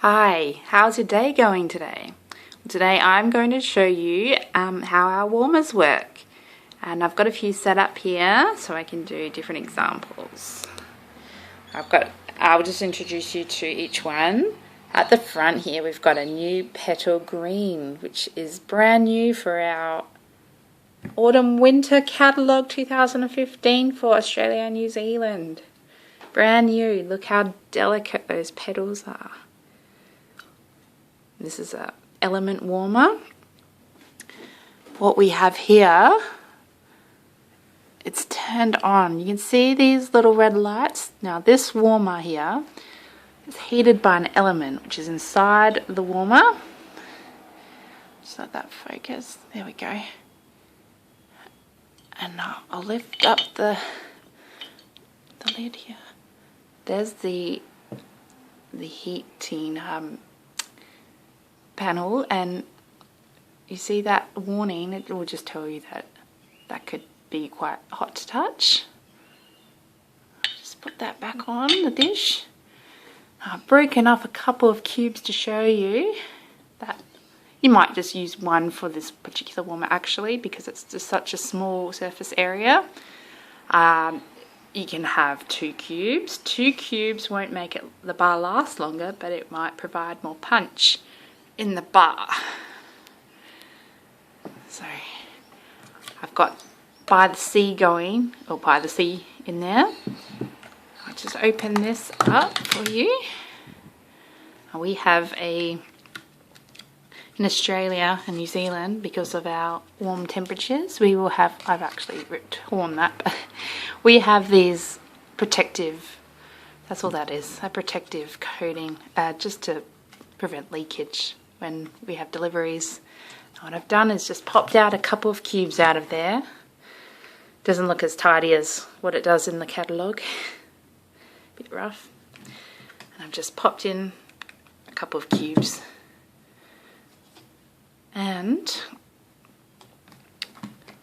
Hi, how's your day going today? Today I'm going to show you how our warmers work, and I've got a few set up here so I can do different examples. I'll just introduce you to each one. At the front here we've got a new petal green, which is brand new for our autumn winter catalogue 2015 for Australia and New Zealand. Brand new. Look how delicate those petals are. This is an element warmer. What we have here, it's turned on. You can see these little red lights. Now this warmer here is heated by an element which is inside the warmer. Just let that focus. There we go. And now I'll lift up the lid here. There's the heating panel, and you see that warning. It will just tell you that could be quite hot to touch. Just put that back on the dish. I've broken off a couple of cubes to show you that you might just use one for this particular warmer actually, because it's just such a small surface area. You can have 2 cubes. 2 cubes won't make the bar last longer, but it might provide more punch in the bar. So I've got by the sea going, or by the sea in there. I'll just open this up for you. We have in Australia and New Zealand, because of our warm temperatures, we will have, I've actually torn that, but we have these protective, that's all that is, a protective coating, just to prevent leakage when we have deliveries. What I've done is just popped out a couple of cubes out of there. Doesn't look as tidy as what it does in the catalogue. Bit rough. And I've just popped in a couple of cubes. And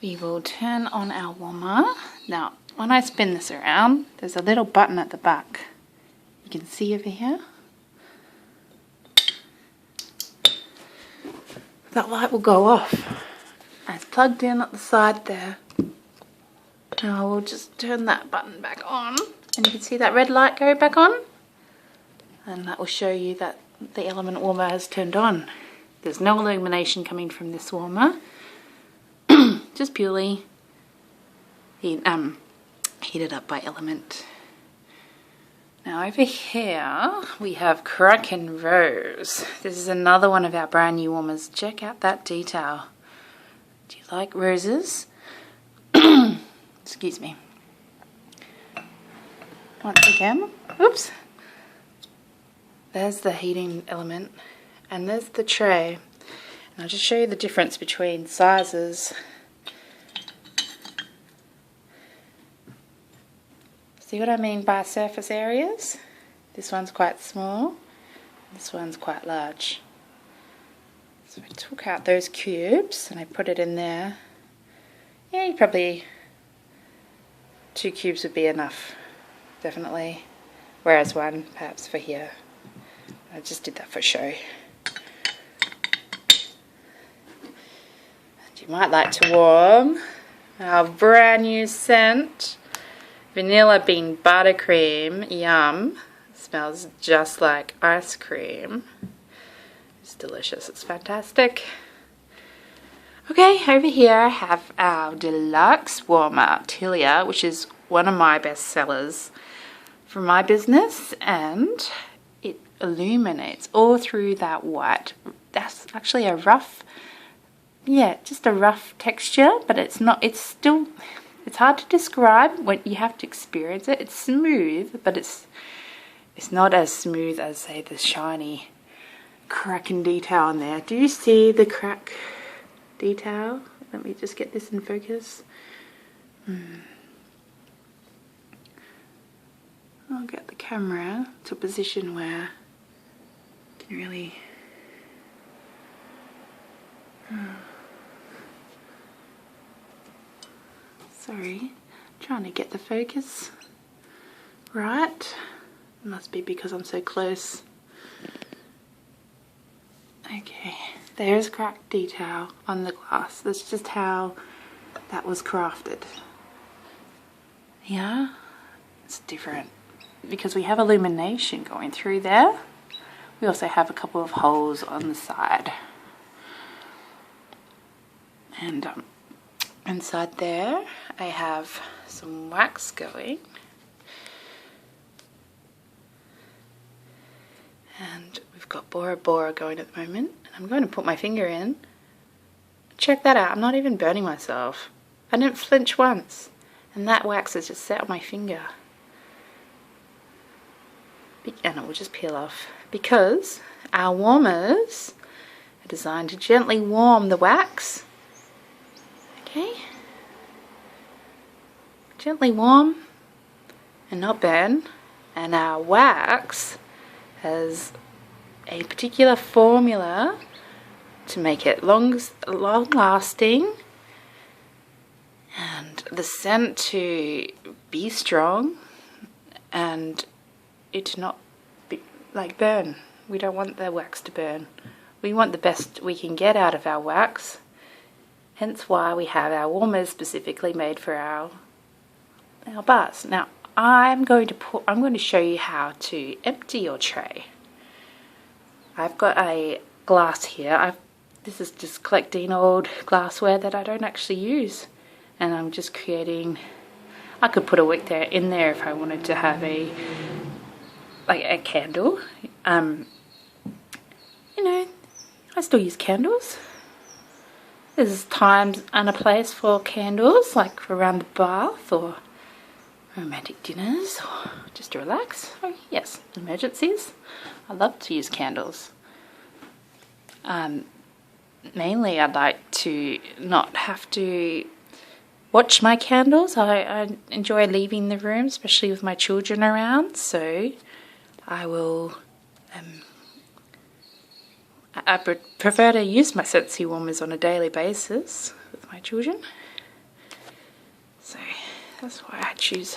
we will turn on our warmer. Now, when I spin this around, there's a little button at the back. You can see over here. That light will go off. And it's plugged in at the side there. Now we'll just turn that button back on, and you can see that red light go back on, and that will show you that the element warmer has turned on. There's no illumination coming from this warmer, just purely heated up by element. Now over here we have Crack and Rose. This is another one of our brand new warmers. Check out that detail. Do you like roses? Excuse me. Once again, oops. There's the heating element, and there's the tray. And I'll just show you the difference between sizes. See what I mean by surface areas? This one's quite small, this one's quite large. So I took out those cubes and I put it in there. Yeah, you probably 2 cubes would be enough, definitely. Whereas one, perhaps for here. I just did that for show. And you might like to warm our brand new scent. Vanilla bean buttercream, yum. Smells just like ice cream. It's delicious, it's fantastic. Okay, over here I have our deluxe warmer, Tilia, which is one of my best sellers for my business, and it illuminates all through that white. That's actually a rough, just a rough texture, but it's not, it's hard to describe when you have to experience it. It's smooth, but it's not as smooth as, say, the shiny cracking detail on there. Do you see the crack detail? Let me just get this in focus. I'll get the camera to a position where you can really... Sorry, trying to get the focus right. It must be because I'm so close. Okay, there's cracked detail on the glass. That's just how that was crafted. Yeah, it's different because we have illumination going through there. We also have a couple of holes on the side. And inside there I have some wax going. And we've got Bora Bora going at the moment. And I'm going to put my finger in. Check that out, I'm not even burning myself. I didn't flinch once. And that wax is just set on my finger. And it will just peel off. Because our warmers are designed to gently warm the wax. Okay? Gently warm and not burn. And our wax has a particular formula to make it long lasting and the scent to be strong and it to not be like burn. We don't want the wax to burn. We want the best we can get out of our wax, hence why we have our warmers specifically made for our bars. Now I'm going to show you how to empty your tray. I've got a glass here. This is just collecting old glassware that I don't actually use, and I'm just creating. I could put a wick in there if I wanted to have a candle. You know, I still use candles. There's times and a place for candles, like around the bath or romantic dinners or just to relax. Oh, yes, emergencies. I love to use candles. Mainly I'd like to not have to watch my candles. I enjoy leaving the room, especially with my children around, so I will I prefer to use my Scentsy warmers on a daily basis with my children. So that's why I choose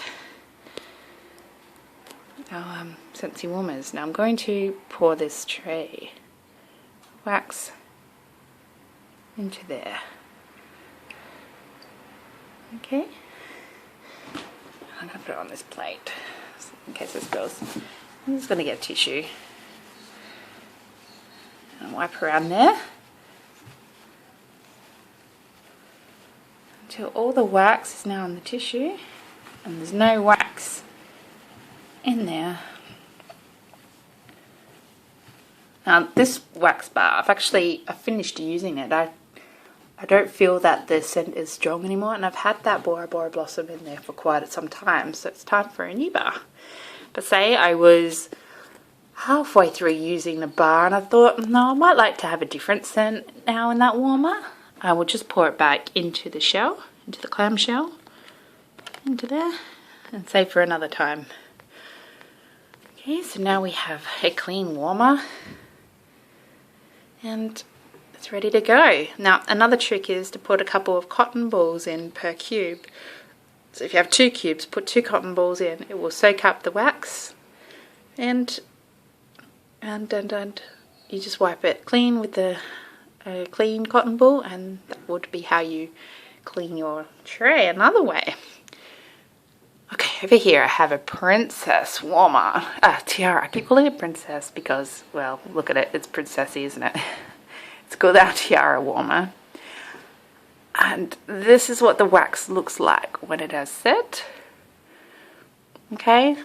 our Scentsy warmers. Now I'm going to pour this tray wax into there. Okay, I'm going to put it on this plate in case it spills. I'm just going to get a tissue and wipe around there until all the wax is now on the tissue and there's no wax in there. Now this wax bar, I finished using it. I don't feel that the scent is strong anymore, and I've had that Bora Bora Blossom in there for quite some time, so it's time for a new bar. But say I was halfway through using the bar and I thought, no, I might like to have a different scent now in that warmer. I will just pour it back into the shell, into the clam shell, into there, and save for another time. Okay, so now we have a clean warmer and it's ready to go. Now another trick is to put a couple of cotton balls in per cube. So if you have 2 cubes, put 2 cotton balls in. It will soak up the wax and you just wipe it clean with the clean cotton ball, and that would be how you clean your tray another way. Okay, over here I have a princess warmer, tiara. I keep calling it princess because, well, look at it, it's princessy, isn't it? It's called our tiara warmer. And this is what the wax looks like when it has set. Okay,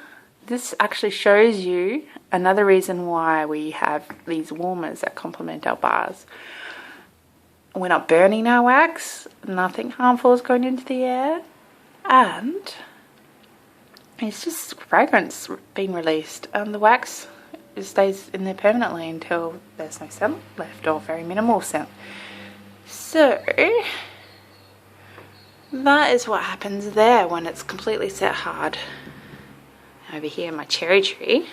this actually shows you another reason why we have these warmers that complement our bars. We're not burning our wax, nothing harmful is going into the air, and it's just fragrance being released, and the wax stays in there permanently until there's no scent left or very minimal scent. So that is what happens there when it's completely set hard. Over here, my cherry tree,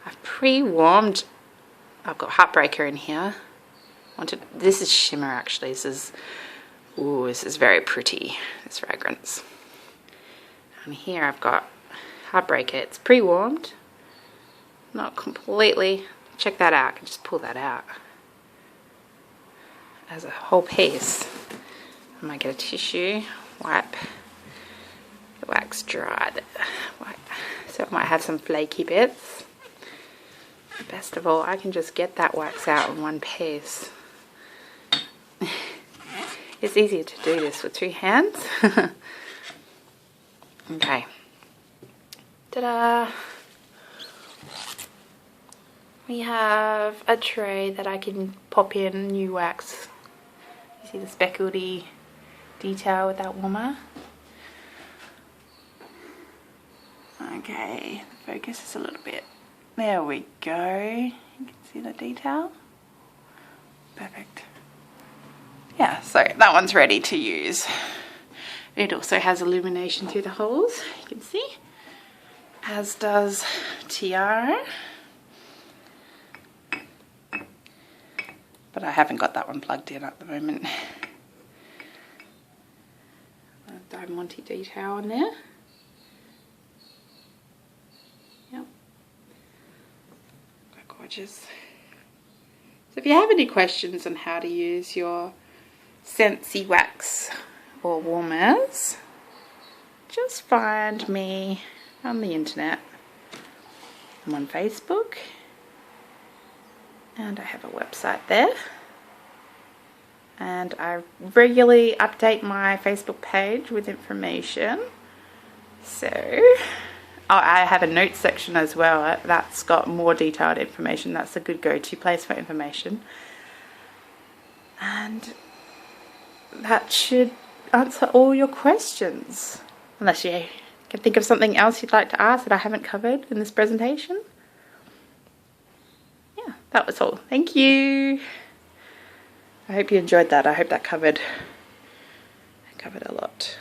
I've pre-warmed. I've got Heartbreaker in here. This is shimmer actually. This is very pretty, this fragrance. And here I've got Heartbreaker. It's pre-warmed, not completely. Check that out. I can just pull that out. as a whole piece. I might get a tissue, wipe the wax dry, so it might have some flaky bits. Best of all, I can just get that wax out in one piece. It's easier to do this with 2 hands. Okay. Ta-da! We have a tray that I can pop in new wax. You see the speckledy detail with that warmer? Okay, the focus is a little bit. There we go. You can see the detail. Perfect. Yeah, so that one's ready to use. It also has illumination through the holes, you can see, as does Tiara. But I haven't got that one plugged in at the moment. A Diamante detail on there. Yep. Quite gorgeous. So if you have any questions on how to use your Scentsy wax or warmers, just find me on the internet. I'm on Facebook and I have a website there, and I regularly update my Facebook page with information. So I have a notes section as well. That's got more detailed information. That's a good go-to place for information, and that should answer all your questions, unless you can think of something else you'd like to ask that I haven't covered in this presentation. Yeah, that was all. Thank you. I hope you enjoyed that. I hope that covered a lot.